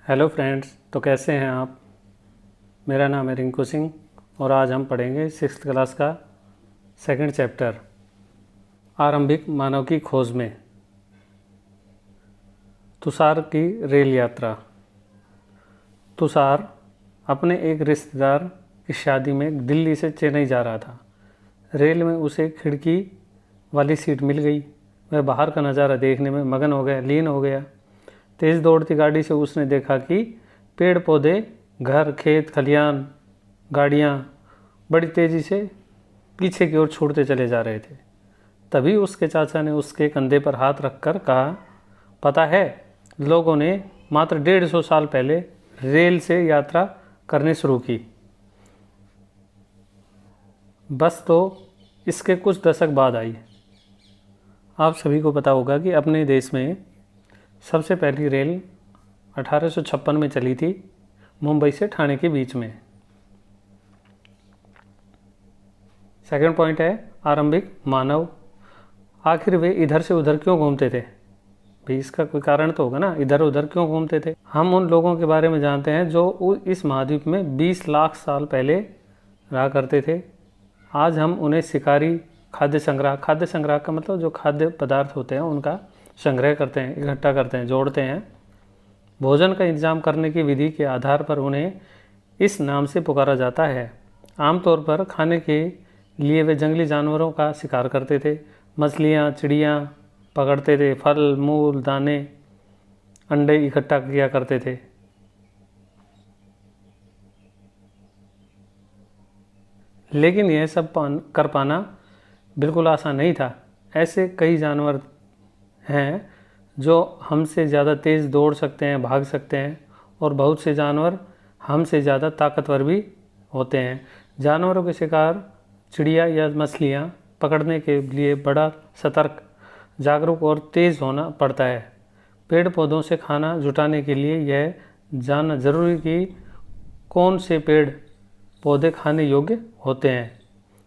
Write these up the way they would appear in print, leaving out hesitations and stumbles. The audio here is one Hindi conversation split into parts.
हेलो फ्रेंड्स, तो कैसे हैं आप। मेरा नाम है रिंकू सिंह और आज हम पढ़ेंगे 6th क्लास का सेकंड चैप्टर आरंभिक मानव की खोज में। तुषार की रेल यात्रा। तुषार अपने एक रिश्तेदार की शादी में दिल्ली से चेन्नई जा रहा था। रेल में उसे खिड़की वाली सीट मिल गई। वह बाहर का नज़ारा देखने में मगन हो गया, लीन हो गया। तेज़ दौड़ती गाड़ी से उसने देखा कि पेड़ पौधे, घर, खेत खलियान, गाड़ियाँ बड़ी तेज़ी से पीछे की ओर छूटते चले जा रहे थे। तभी उसके चाचा ने उसके कंधे पर हाथ रखकर कहा, पता है, लोगों ने मात्र 150 साल पहले रेल से यात्रा करनी शुरू की। बस तो इसके कुछ दशक बाद आई। आप सभी को पता होगा कि अपने देश में सबसे पहली रेल 1856 में चली थी, मुंबई से ठाणे के बीच में। सेकंड पॉइंट है आरंभिक मानव। आखिर वे इधर से उधर क्यों घूमते थे? भी इसका कोई कारण तो होगा ना, इधर उधर क्यों घूमते थे। हम उन लोगों के बारे में जानते हैं जो इस महाद्वीप में 20 लाख साल पहले रहा करते थे। आज हम उन्हें शिकारी, खाद्य संग्रह का मतलब जो खाद्य पदार्थ होते हैं उनका संग्रह करते हैं, इकट्ठा करते हैं, जोड़ते हैं। भोजन का इंतजाम करने की विधि के आधार पर उन्हें इस नाम से पुकारा जाता है। आमतौर पर खाने के लिए वे जंगली जानवरों का शिकार करते थे, मछलियाँ, चिड़ियाँ पकड़ते थे, फल, मूल, दाने, अंडे इकट्ठा किया करते थे। लेकिन यह सब कर पाना बिल्कुल आसान नहीं था। ऐसे कई जानवर हैं जो हमसे ज़्यादा तेज़ दौड़ सकते हैं, भाग सकते हैं, और बहुत से जानवर हमसे ज़्यादा ताकतवर भी होते हैं। जानवरों के शिकार, चिड़िया या मछलियाँ पकड़ने के लिए बड़ा सतर्क, जागरूक और तेज़ होना पड़ता है। पेड़ पौधों से खाना जुटाने के लिए यह जानना जरूरी कि कौन से पेड़ पौधे खाने योग्य होते हैं,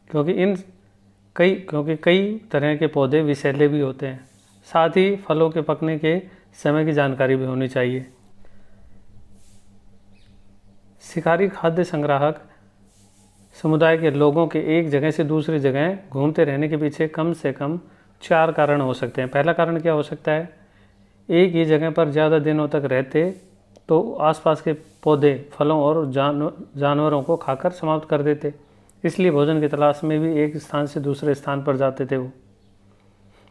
क्योंकि कई तरह के पौधे विषैले भी होते हैं। साथ ही फलों के पकने के समय की जानकारी भी होनी चाहिए। शिकारी खाद्य संग्राहक समुदाय के लोगों के एक जगह से दूसरी जगह घूमते रहने के पीछे कम से कम 4 कारण हो सकते हैं। पहला कारण क्या हो सकता है? एक ही जगह पर ज़्यादा दिनों तक रहते तो आसपास के पौधे, फलों और जानवरों को खाकर समाप्त कर देते, इसलिए भोजन की तलाश में भी एक स्थान से दूसरे स्थान पर जाते थे वो।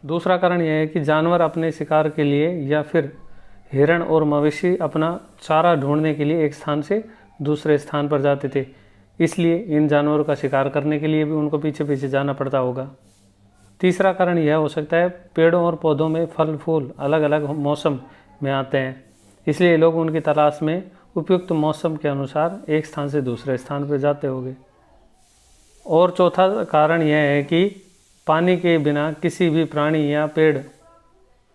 दूसरा कारण यह है कि जानवर अपने शिकार के लिए या फिर हिरण और मवेशी अपना चारा ढूंढने के लिए एक स्थान से दूसरे स्थान पर जाते थे, इसलिए इन जानवरों का शिकार करने के लिए भी उनको पीछे पीछे जाना पड़ता होगा। तीसरा कारण यह हो सकता है, पेड़ों और पौधों में फल फूल अलग अलग मौसम में आते हैं, इसलिए लोग उनकी तलाश में उपयुक्त मौसम के अनुसार एक स्थान से दूसरे स्थान पर जाते होंगे। और चौथा कारण यह है कि पानी के बिना किसी भी प्राणी या पेड़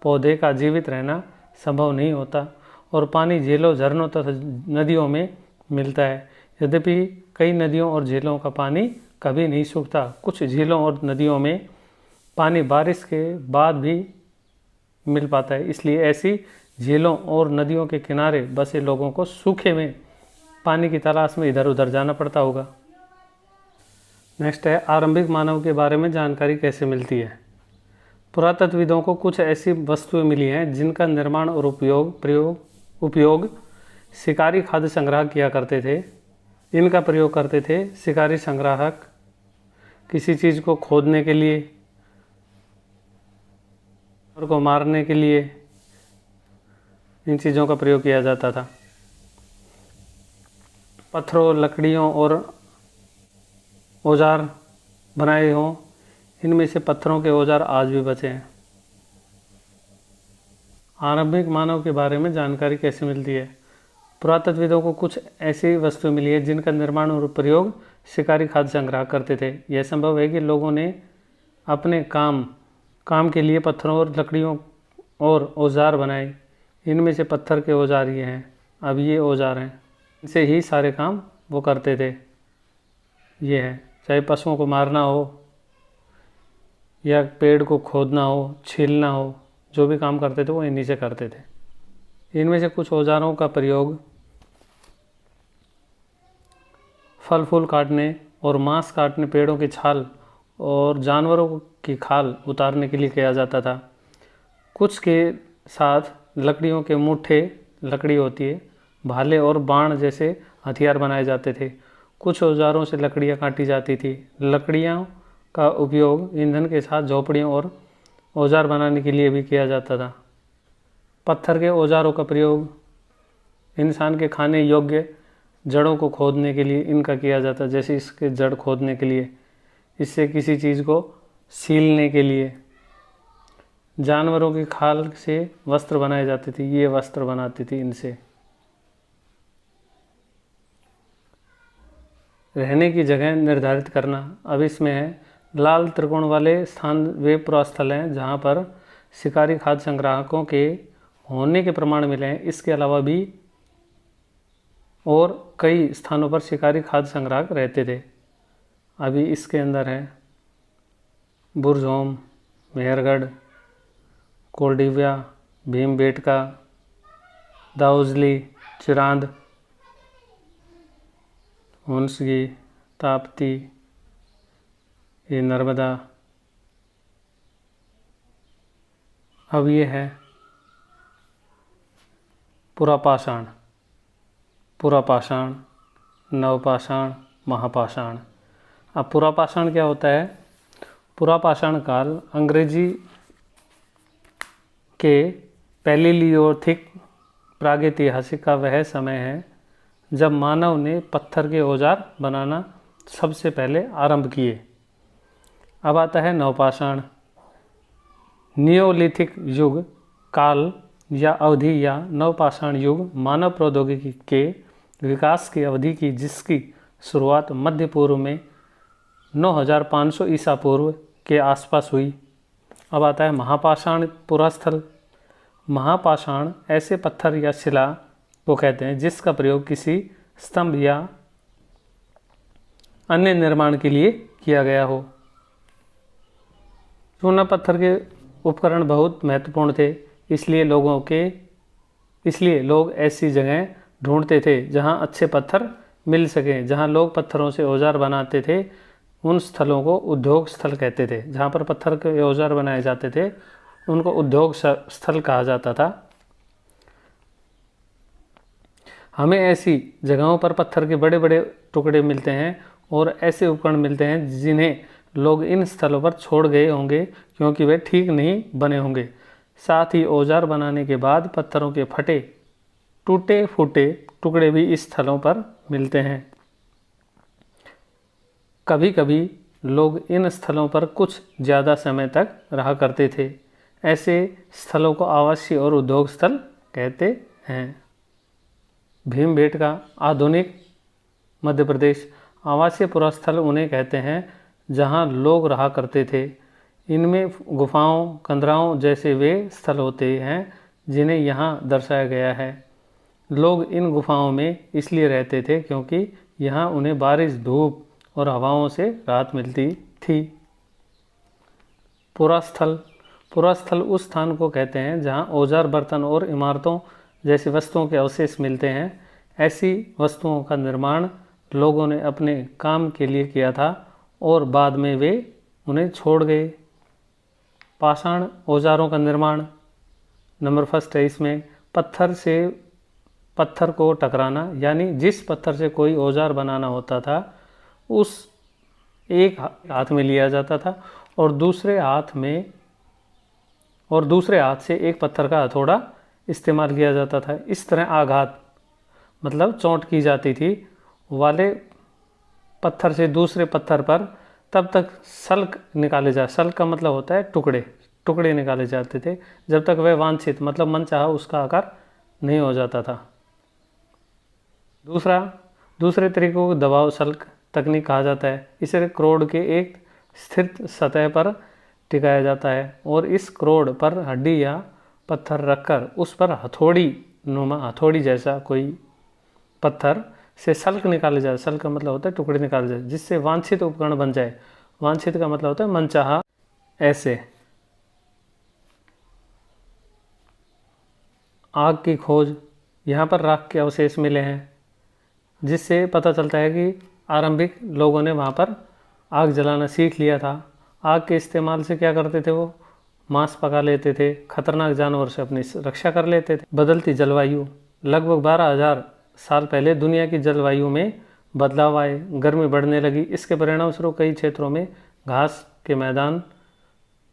पौधे का जीवित रहना संभव नहीं होता, और पानी झीलों, झरनों तथा नदियों में मिलता है। यद्यपि कई नदियों और झीलों का पानी कभी नहीं सूखता। कुछ झीलों और नदियों में पानी बारिश के बाद भी मिल पाता है, इसलिए ऐसी झीलों और नदियों के किनारे बसे लोगों को सूखे में पानी की तलाश में इधर उधर जाना पड़ता होगा। नेक्स्ट है आरंभिक मानव के बारे में जानकारी कैसे मिलती है। पुरातत्वविदों को कुछ ऐसी वस्तुएं मिली हैं जिनका निर्माण और उपयोग शिकारी खाद्य संग्रह किया करते थे। इनका प्रयोग करते थे शिकारी संग्राहक किसी चीज़ को खोदने के लिए और को मारने के लिए इन चीज़ों का प्रयोग किया जाता था। पत्थरों, लकड़ियों और औजार बनाए हों, इनमें से पत्थरों के औजार आज भी बचे हैं। आरंभिक मानव के बारे में जानकारी कैसे मिलती है। पुरातत्वविदों को कुछ ऐसी वस्तुएं मिली है जिनका निर्माण और प्रयोग शिकारी खाद्य संग्रह करते थे। यह संभव है कि लोगों ने अपने काम के लिए पत्थरों और लकड़ियों और औजार बनाए। इनमें से पत्थर के औजार ये हैं, अब ये औजार हैं, इनसे ही सारे काम वो करते थे। ये है, चाहे पशुओं को मारना हो या पेड़ को खोदना हो, छीलना हो, जो भी काम करते थे वो इन्हीं से करते थे। इनमें से कुछ औजारों का प्रयोग फल फूल काटने और मांस काटने, पेड़ों की छाल और जानवरों की खाल उतारने के लिए किया जाता था। कुछ के साथ लकड़ियों के मुट्ठे, लकड़ी होती है, भाले और बाण जैसे हथियार बनाए जाते थे। कुछ औजारों से लकड़ियाँ काटी जाती थी। लकड़ियों का उपयोग ईंधन के साथ झोपड़ियों और औजार बनाने के लिए भी किया जाता था। पत्थर के औजारों का प्रयोग इंसान के खाने योग्य जड़ों को खोदने के लिए इनका किया जाता, जैसे इसके जड़ खोदने के लिए, इससे किसी चीज़ को सीलने के लिए। जानवरों की खाल से वस्त्र बनाए जाते थे, ये वस्त्र बनाती थी इनसे। रहने की जगह निर्धारित करना, अब इसमें है लाल त्रिकोण वाले स्थान वे पुरास्थल हैं जहाँ पर शिकारी खाद्य संग्राहकों के होने के प्रमाण मिले हैं। इसके अलावा भी और कई स्थानों पर शिकारी खाद्य संग्राहक रहते थे। अभी इसके अंदर है बुरझोम, मेहरगढ़, कोलडिविया, भीमबेटका, दाउजली, चिरांद, हुंसगी, ताप्ती, ये नर्मदा। अब ये है पुरापाषाण, पुरापाषाण, नवपाषाण, महापाषाण। अब पुरापाषाण क्या होता है? पुरापाषाण काल अंग्रेजी के पैलियोलिथिक प्रागैतिहासिक का वह समय है जब मानव ने पत्थर के औजार बनाना सबसे पहले आरंभ किए। अब आता है नवपाषाण। नियोलिथिक युग काल या अवधि या नवपाषाण युग मानव प्रौद्योगिकी के विकास की अवधि की, जिसकी शुरुआत मध्य पूर्व में 9500 ईसा पूर्व के आसपास हुई। अब आता है महापाषाण पुरास्थल। महापाषाण ऐसे पत्थर या शिला को कहते हैं जिसका प्रयोग किसी स्तंभ या अन्य निर्माण के लिए किया गया हो। चूना पत्थर के उपकरण बहुत महत्वपूर्ण थे, इसलिए लोग ऐसी जगह ढूंढते थे जहां अच्छे पत्थर मिल सकें। जहां लोग पत्थरों से औजार बनाते थे उन स्थलों को उद्योग स्थल कहते थे। जहां पर पत्थर के औजार बनाए जाते थे उनको उद्योग स्थल कहा जाता था। हमें ऐसी जगहों पर पत्थर के बड़े बड़े टुकड़े मिलते हैं और ऐसे उपकरण मिलते हैं जिन्हें लोग इन स्थलों पर छोड़ गए होंगे क्योंकि वे ठीक नहीं बने होंगे। साथ ही औजार बनाने के बाद पत्थरों के फटे टूटे फूटे टुकड़े भी इस स्थलों पर मिलते हैं। कभी कभी लोग इन स्थलों पर कुछ ज़्यादा समय तक रहा करते थे। ऐसे स्थलों को आवासीय और उद्योग स्थल कहते हैं। भीमबेटका आधुनिक मध्य प्रदेश। आवासीय पुरास्थल उन्हें कहते हैं जहां लोग रहा करते थे। इनमें गुफाओं, कंदराओं जैसे वे स्थल होते हैं जिन्हें यहाँ दर्शाया गया है। लोग इन गुफाओं में इसलिए रहते थे क्योंकि यहाँ उन्हें बारिश, धूप और हवाओं से राहत मिलती थी। पुरास्थल। पुरास्थल उस स्थान को कहते हैं जहाँ औजार, बर्तन और इमारतों जैसी वस्तुओं के अवशेष मिलते हैं। ऐसी वस्तुओं का निर्माण लोगों ने अपने काम के लिए किया था और बाद में वे उन्हें छोड़ गए। पाषाण औजारों का निर्माण नंबर फर्स्ट है। इसमें पत्थर से पत्थर को टकराना, यानी जिस पत्थर से कोई औजार बनाना होता था उस एक हाथ में लिया जाता था और दूसरे हाथ से एक पत्थर का हथौड़ा इस्तेमाल किया जाता था। इस तरह आघात मतलब चोट की जाती थी वाले पत्थर से दूसरे पत्थर पर तब तक सल्क निकाले जा, सल्क का मतलब होता है टुकड़े निकाले जाते थे जब तक वह वांछित मतलब मनचाहा उसका आकार नहीं हो जाता था। दूसरे तरीके को दबाव सल्क तकनीक कहा जाता है। इसे क्रोड के एक स्थिर सतह पर टिकाया जाता है और इस क्रोड पर हड्डी या पत्थर रखकर उस पर हथौड़ी जैसा कोई पत्थर से सल्क निकाले जाए। सल्क का मतलब होता है टुकड़े निकाले जाए जिससे वांछित उपकरण बन जाए। वांछित का मतलब होता है मनचाहा। ऐसे आग की खोज, यहाँ पर राख के अवशेष मिले हैं, जिससे पता चलता है कि आरंभिक लोगों ने वहाँ पर आग जलाना सीख लिया था। आग के इस्तेमाल से क्या करते थे, वो मांस पका लेते थे, खतरनाक जानवर से अपनी रक्षा कर लेते थे। बदलती जलवायु, लगभग 12,000 साल पहले दुनिया की जलवायु में बदलाव आए, गर्मी बढ़ने लगी। इसके परिणाम स्वरूप कई क्षेत्रों में घास के मैदान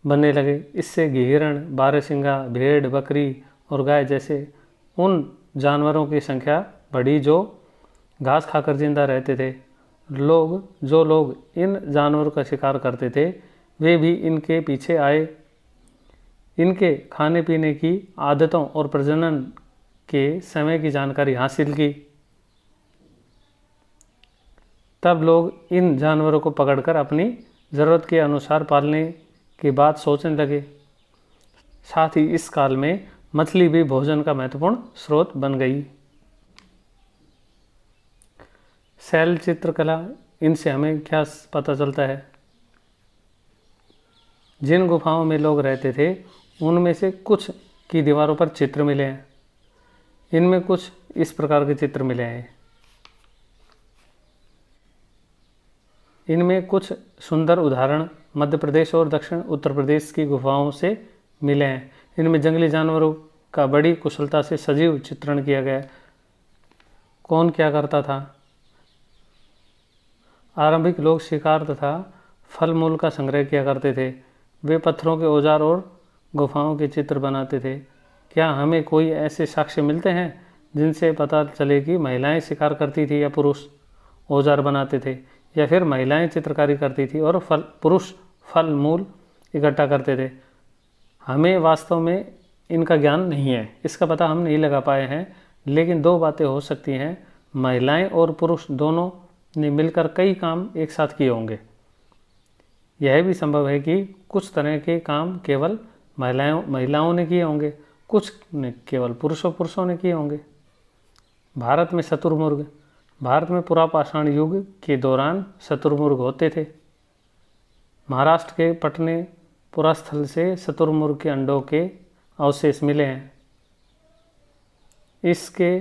बनने लगे। इससे हिरण, बारहसिंगा, भेड़, बकरी और गाय जैसे उन जानवरों की संख्या बढ़ी जो घास खाकर जिंदा रहते थे। जो लोग इन जानवरों का शिकार करते थे वे भी इनके पीछे आए। इनके खाने पीने की आदतों और प्रजनन के समय की जानकारी हासिल की। तब लोग इन जानवरों को पकड़कर अपनी ज़रूरत के अनुसार पालने की बात सोचने लगे। साथ ही इस काल में मछली भी भोजन का महत्वपूर्ण स्रोत बन गई। शैल चित्रकला, इनसे हमें क्या पता चलता है? जिन गुफाओं में लोग रहते थे उनमें से कुछ की दीवारों पर चित्र मिले हैं। इनमें कुछ इस प्रकार के चित्र मिले हैं। इनमें कुछ सुंदर उदाहरण मध्य प्रदेश और दक्षिण उत्तर प्रदेश की गुफाओं से मिले हैं। इनमें जंगली जानवरों का बड़ी कुशलता से सजीव चित्रण किया गया है। कौन क्या करता था? आरंभिक लोग शिकार तथा फल मूल का संग्रह किया करते थे। वे पत्थरों के औजार और गुफाओं के चित्र बनाते थे। क्या हमें कोई ऐसे साक्ष्य मिलते हैं जिनसे पता चले कि महिलाएं शिकार करती थी या पुरुष औजार बनाते थे, या फिर महिलाएं चित्रकारी करती थी और पुरुष फल मूल इकट्ठा करते थे? हमें वास्तव में इनका ज्ञान नहीं है, इसका पता हम नहीं लगा पाए हैं। लेकिन दो बातें हो सकती हैं, महिलाएं और पुरुष दोनों ने मिलकर कई काम एक साथ किए होंगे। यह भी संभव है कि कुछ तरह के काम केवल महिलाओं ने किए होंगे, कुछ ने केवल पुरुषों ने किए होंगे। भारत में शुतुरमुर्ग, भारत में पुरापाषाण युग के दौरान शुतुरमुर्ग होते थे। महाराष्ट्र के पटने पुरास्थल से शुतुरमुर्ग के अंडों के अवशेष मिले हैं। इसके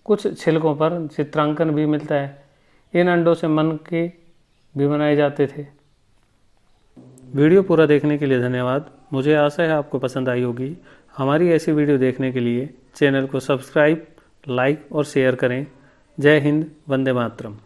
कुछ छिलकों पर चित्रांकन भी मिलता है। इन अंडों से मन के भी बनाए जाते थे। वीडियो पूरा देखने के लिए धन्यवाद। मुझे आशा है आपको पसंद आई होगी। हमारी ऐसी वीडियो देखने के लिए चैनल को सब्सक्राइब, लाइक और शेयर करें। जय हिंद, वंदे मातरम।